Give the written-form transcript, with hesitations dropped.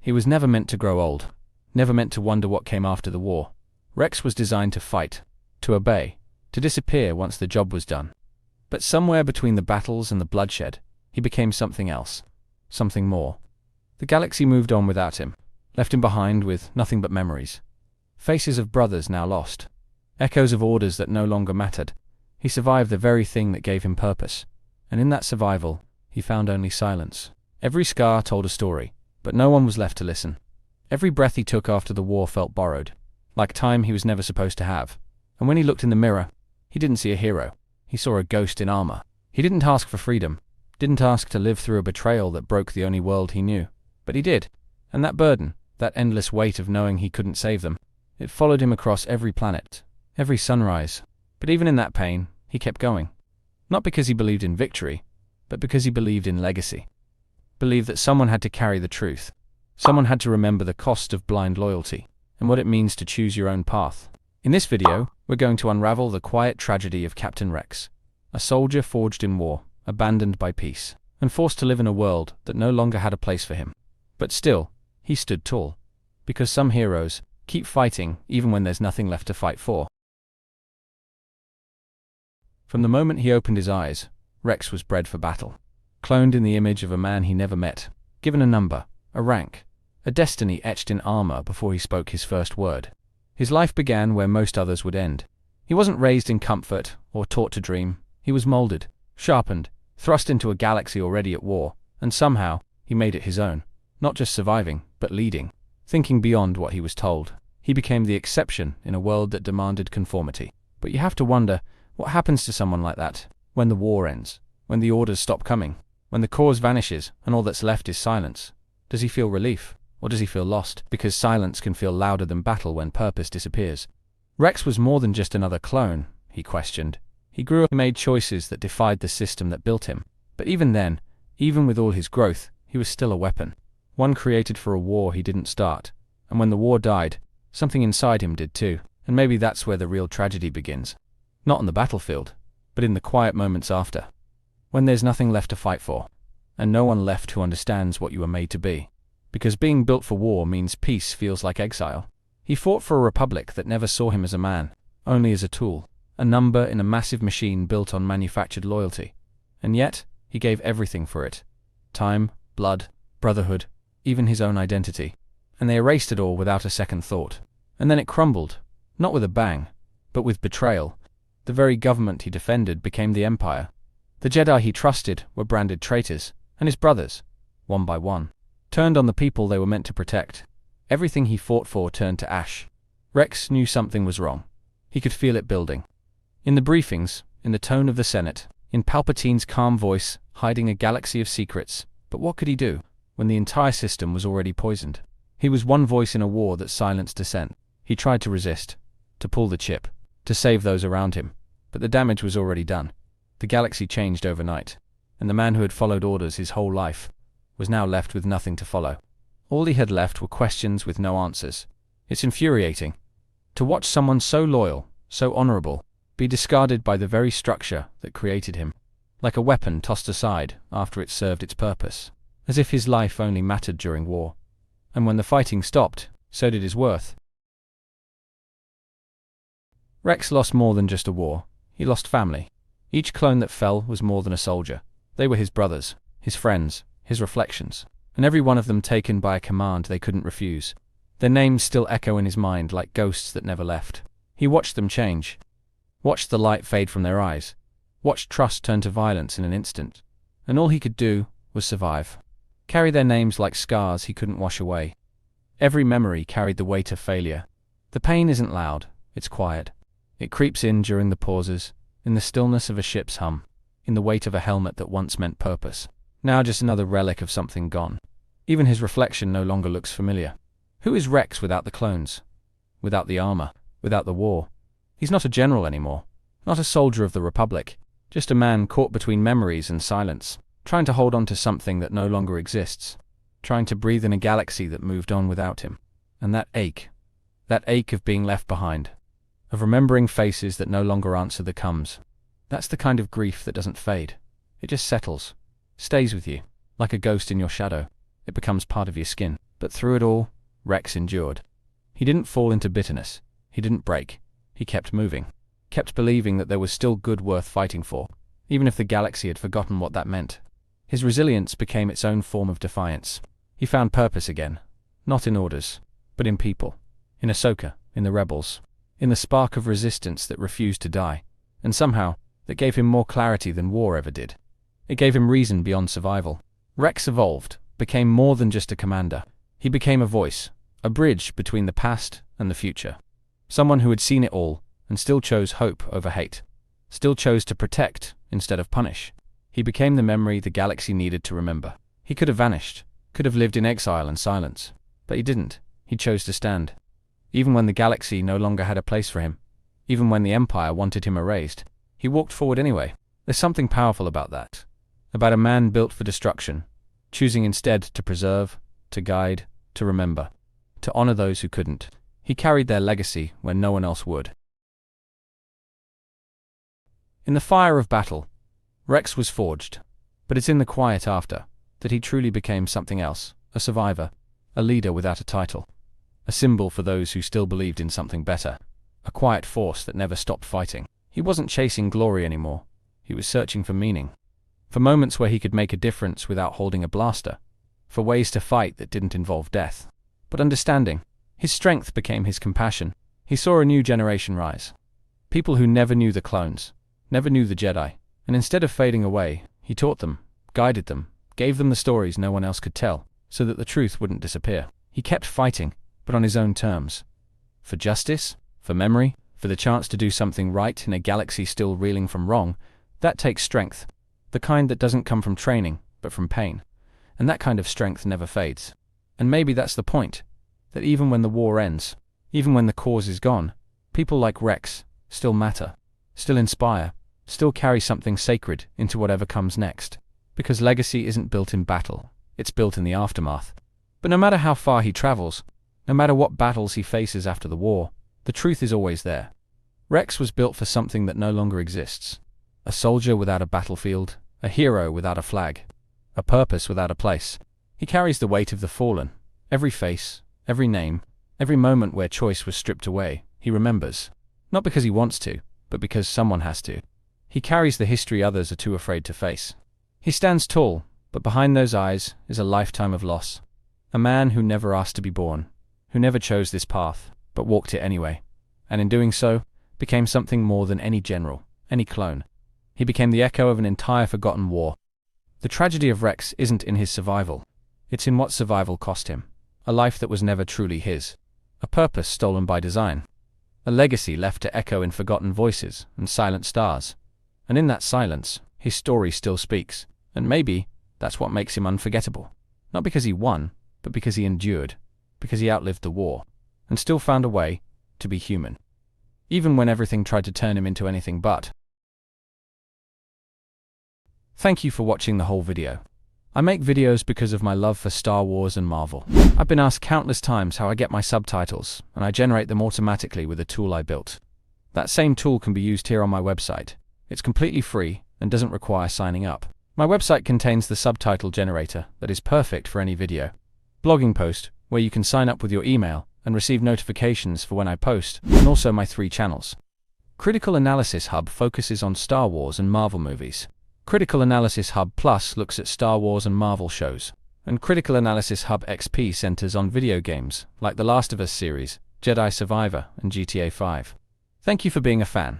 He was never meant to grow old, never meant to wonder what came after the war. Rex was designed to fight, to obey, to disappear once the job was done. But somewhere between the battles and the bloodshed, he became something else, something more. The galaxy moved on without him, left him behind with nothing but memories. Faces of brothers now lost, echoes of orders that no longer mattered. He survived the very thing that gave him purpose, and in that survival, he found only silence. Every scar told a story, but no one was left to listen. Every breath he took after the war felt borrowed, like time he was never supposed to have. And when he looked in the mirror, he didn't see a hero. He saw a ghost in armor. He didn't ask for freedom, didn't ask to live through a betrayal that broke the only world he knew. But he did, and that burden, that endless weight of knowing he couldn't save them, it followed him across every planet, every sunrise. But even in that pain, he kept going. Not because he believed in victory, but because he believed in legacy. Believed that someone had to carry the truth. Someone had to remember the cost of blind loyalty, and what it means to choose your own path. In this video, we're going to unravel the quiet tragedy of Captain Rex, a soldier forged in war, abandoned by peace, and forced to live in a world that no longer had a place for him. But still, he stood tall, because some heroes keep fighting even when there's nothing left to fight for. From the moment he opened his eyes, Rex was bred for battle, cloned in the image of a man he never met, given a number, a rank, a destiny etched in armor before he spoke his first word. His life began where most others would end. He wasn't raised in comfort or taught to dream. He was molded, sharpened, thrust into a galaxy already at war, and somehow he made it his own, not just surviving, but leading, thinking beyond what he was told. He became the exception in a world that demanded conformity. But you have to wonder, what happens to someone like that when the war ends, when the orders stop coming, when the cause vanishes and all that's left is silence? Does he feel relief? Or does he feel lost? Because silence can feel louder than battle when purpose disappears. Rex was more than just another clone, he questioned. He grew up and made choices that defied the system that built him. But even then, even with all his growth, he was still a weapon. One created for a war he didn't start. And when the war died, something inside him did too. And maybe that's where the real tragedy begins. Not on the battlefield, but in the quiet moments after. When there's nothing left to fight for, and no one left who understands what you were made to be. Because being built for war means peace feels like exile. He fought for a republic that never saw him as a man, only as a tool, a number in a massive machine built on manufactured loyalty. And yet, he gave everything for it. Time, blood, brotherhood, even his own identity. And they erased it all without a second thought. And then it crumbled, not with a bang, but with betrayal. The very government he defended became the Empire. The Jedi he trusted were branded traitors, and his brothers, one by one, turned on the people they were meant to protect. Everything he fought for turned to ash. Rex knew something was wrong. He could feel it building. In the briefings, in the tone of the Senate, in Palpatine's calm voice, hiding a galaxy of secrets. But what could he do, when the entire system was already poisoned? He was one voice in a war that silenced dissent. He tried to resist, to pull the chip, to save those around him. But the damage was already done. The galaxy changed overnight, and the man who had followed orders his whole life was now left with nothing to follow. All he had left were questions with no answers. It's infuriating to watch someone so loyal, so honorable, be discarded by the very structure that created him, like a weapon tossed aside after it served its purpose, as if his life only mattered during war. And when the fighting stopped, so did his worth. Rex lost more than just a war. He lost family. Each clone that fell was more than a soldier. They were his brothers, his friends, his reflections, and every one of them taken by a command they couldn't refuse. Their names still echo in his mind like ghosts that never left. He watched them change, watched the light fade from their eyes, watched trust turn to violence in an instant, and all he could do was survive. Carry their names like scars he couldn't wash away. Every memory carried the weight of failure. The pain isn't loud, it's quiet. It creeps in during the pauses, in the stillness of a ship's hum, in the weight of a helmet that once meant purpose. Now just another relic of something gone. Even his reflection no longer looks familiar. Who is Rex without the clones? Without the armor? Without the war? He's not a general anymore. Not a soldier of the Republic. Just a man caught between memories and silence, trying to hold on to something that no longer exists. Trying to breathe in a galaxy that moved on without him. And that ache of being left behind, of remembering faces that no longer answer the comes. That's the kind of grief that doesn't fade. It just settles. Stays with you, like a ghost in your shadow. It becomes part of your skin. But through it all, Rex endured. He didn't fall into bitterness. He didn't break. He kept moving. Kept believing that there was still good worth fighting for, even if the galaxy had forgotten what that meant. His resilience became its own form of defiance. He found purpose again, not in orders, but in people. In Ahsoka, in the rebels, in the spark of resistance that refused to die, and somehow, that gave him more clarity than war ever did. It gave him reason beyond survival. Rex evolved, became more than just a commander. He became a voice, a bridge between the past and the future. Someone who had seen it all and still chose hope over hate. Still chose to protect instead of punish. He became the memory the galaxy needed to remember. He could have vanished, could have lived in exile and silence, but he didn't. He chose to stand. Even when the galaxy no longer had a place for him, even when the Empire wanted him erased, he walked forward anyway. There's something powerful about that. About a man built for destruction, choosing instead to preserve, to guide, to remember, to honor those who couldn't. He carried their legacy when no one else would. In the fire of battle, Rex was forged, but it's in the quiet after that he truly became something else, a survivor, a leader without a title, a symbol for those who still believed in something better, a quiet force that never stopped fighting. He wasn't chasing glory anymore. He was searching for meaning, for moments where he could make a difference without holding a blaster, for ways to fight that didn't involve death, but understanding. His strength became his compassion. He saw a new generation rise. People who never knew the clones, never knew the Jedi, and instead of fading away, he taught them, guided them, gave them the stories no one else could tell, so that the truth wouldn't disappear. He kept fighting, but on his own terms. For justice, for memory, for the chance to do something right in a galaxy still reeling from wrong. That takes strength. The kind that doesn't come from training, but from pain. And that kind of strength never fades. And maybe that's the point. That even when the war ends, even when the cause is gone, people like Rex still matter, still inspire, still carry something sacred into whatever comes next. Because legacy isn't built in battle, it's built in the aftermath. But no matter how far he travels, no matter what battles he faces after the war, the truth is always there. Rex was built for something that no longer exists. A soldier without a battlefield, a hero without a flag, a purpose without a place. He carries the weight of the fallen. Every face, every name, every moment where choice was stripped away, he remembers. Not because he wants to, but because someone has to. He carries the history others are too afraid to face. He stands tall, but behind those eyes is a lifetime of loss. A man who never asked to be born, who never chose this path, but walked it anyway. And in doing so, became something more than any general, any clone. He became the echo of an entire forgotten war. The tragedy of Rex isn't in his survival. It's in what survival cost him. A life that was never truly his. A purpose stolen by design. A legacy left to echo in forgotten voices and silent stars. And in that silence, his story still speaks. And maybe that's what makes him unforgettable. Not because he won, but because he endured. Because he outlived the war. And still found a way to be human. Even when everything tried to turn him into anything but. Thank you for watching the whole video. I make videos because of my love for Star Wars and Marvel. I've been asked countless times how I get my subtitles, and I generate them automatically with a tool I built. That same tool can be used here on my website. It's completely free and doesn't require signing up. My website contains the subtitle generator that is perfect for any video. Blogging post, where you can sign up with your email and receive notifications for when I post, and also my 3 channels. Critical Analysis Hub focuses on Star Wars and Marvel movies. Critical Analysis Hub Plus looks at Star Wars and Marvel shows. And Critical Analysis Hub XP centers on video games, like The Last of Us series, Jedi Survivor, and GTA 5. Thank you for being a fan.